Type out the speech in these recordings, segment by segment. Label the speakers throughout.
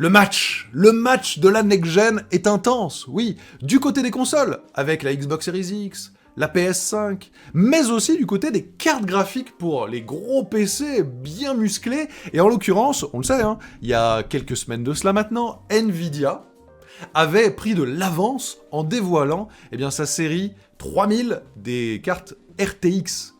Speaker 1: Le match de la next-gen est intense, oui, du côté des consoles, avec la Xbox Series X, la PS5, mais aussi du côté des cartes graphiques pour les gros PC bien musclés, et en l'occurrence, on le sait, hein, il y a quelques semaines de cela maintenant, Nvidia avait pris de l'avance en dévoilant sa série 3000 des cartes RTX.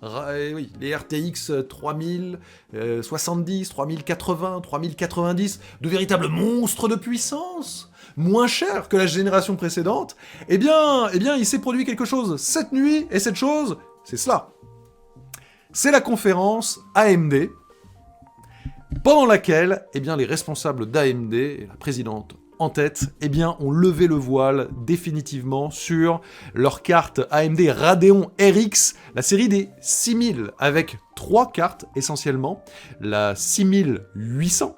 Speaker 1: Oui, les RTX 3070, 3080, 3090, de véritables monstres de puissance, moins chers que la génération précédente. Eh bien, il s'est produit quelque chose cette nuit, et cette chose, c'est cela. C'est la conférence AMD, pendant laquelle, les responsables d'AMD, et la présidente en tête, ont levé le voile définitivement sur leur carte AMD Radeon RX, la série des 6000, avec 3 cartes essentiellement, la 6800,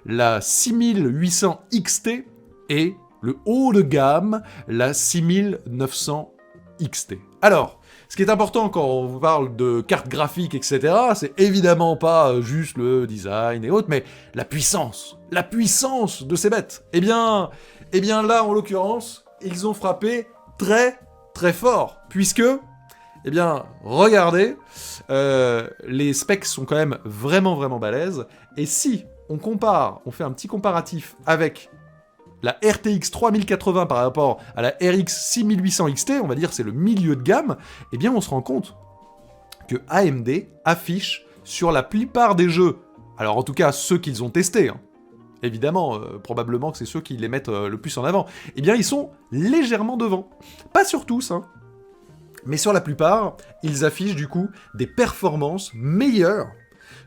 Speaker 1: la 6800 XT et le haut de gamme, la 6900 XT. Alors, ce qui est important quand on vous parle de cartes graphiques, etc., c'est évidemment pas juste le design et autres, mais la puissance de ces bêtes. Eh bien là, en l'occurrence, ils ont frappé très très fort, puisque, regardez, les specs sont quand même vraiment vraiment balèzes, et si on fait un petit comparatif avec la RTX 3080 par rapport à la RX 6800 XT, on va dire c'est le milieu de gamme, on se rend compte que AMD affiche sur la plupart des jeux, alors en tout cas ceux qu'ils ont testés, hein, évidemment, probablement que c'est ceux qui les mettent le plus en avant, ils sont légèrement devant. Pas sur tous, hein, mais sur la plupart, ils affichent du coup des performances meilleures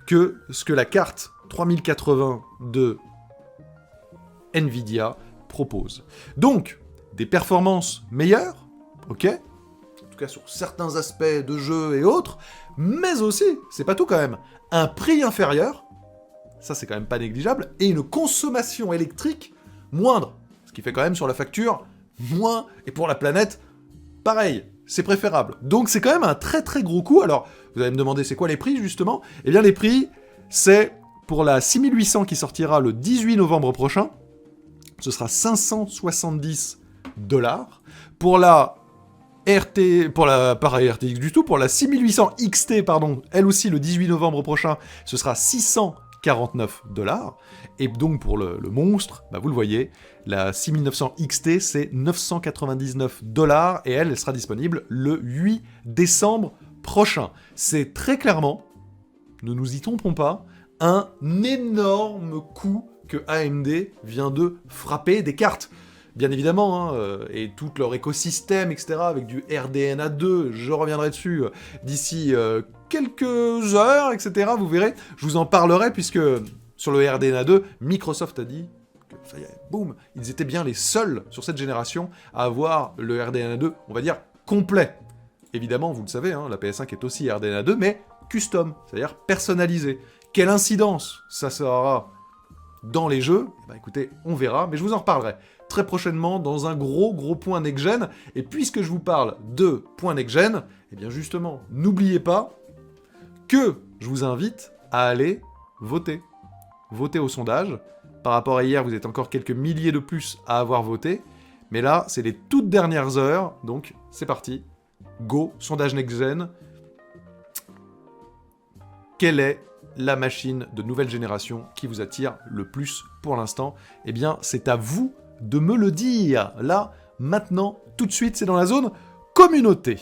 Speaker 1: que ce que la carte 3080 de Nvidia propose. Donc, des performances meilleures, ok, en tout cas sur certains aspects de jeu et autres, mais aussi, c'est pas tout quand même, un prix inférieur, ça c'est quand même pas négligeable, et une consommation électrique moindre, ce qui fait quand même sur la facture moins, et pour la planète, pareil, c'est préférable. Donc c'est quand même un très très gros coup. Alors, vous allez me demander c'est quoi les prix justement ? Les prix, c'est pour la 6800 qui sortira le 18 novembre prochain, ce sera 570 $. Pour la pas RTX du tout, pour la 6800 XT, pardon, elle aussi le 18 novembre prochain, ce sera 649 $. Et donc pour le monstre, vous le voyez, la 6900 XT, c'est 999 $, et elle sera disponible le 8 décembre prochain. C'est très clairement, ne nous y trompons pas, un énorme coup que AMD vient de frapper des cartes. Bien évidemment, hein, et tout leur écosystème, etc., avec du RDNA 2, je reviendrai dessus d'ici quelques heures, etc., vous verrez, je vous en parlerai, puisque sur le RDNA 2, Microsoft a dit que, ça y est, boum, ils étaient bien les seuls sur cette génération à avoir le RDNA 2, on va dire, complet. Évidemment, vous le savez, hein, la PS5 est aussi RDNA 2, mais custom, c'est-à-dire personnalisé. Quelle incidence ça aura dans les jeux, écoutez, on verra, mais je vous en reparlerai très prochainement dans un gros point next-gen. Et puisque je vous parle de point next-gen, justement, n'oubliez pas que je vous invite à aller voter. Voter au sondage. Par rapport à hier, vous êtes encore quelques milliers de plus à avoir voté, mais là, c'est les toutes dernières heures, donc c'est parti. Go, sondage next-gen. Quelle est la machine de nouvelle génération qui vous attire le plus pour l'instant ? C'est à vous de me le dire. Là, maintenant, tout de suite, c'est dans la zone communauté.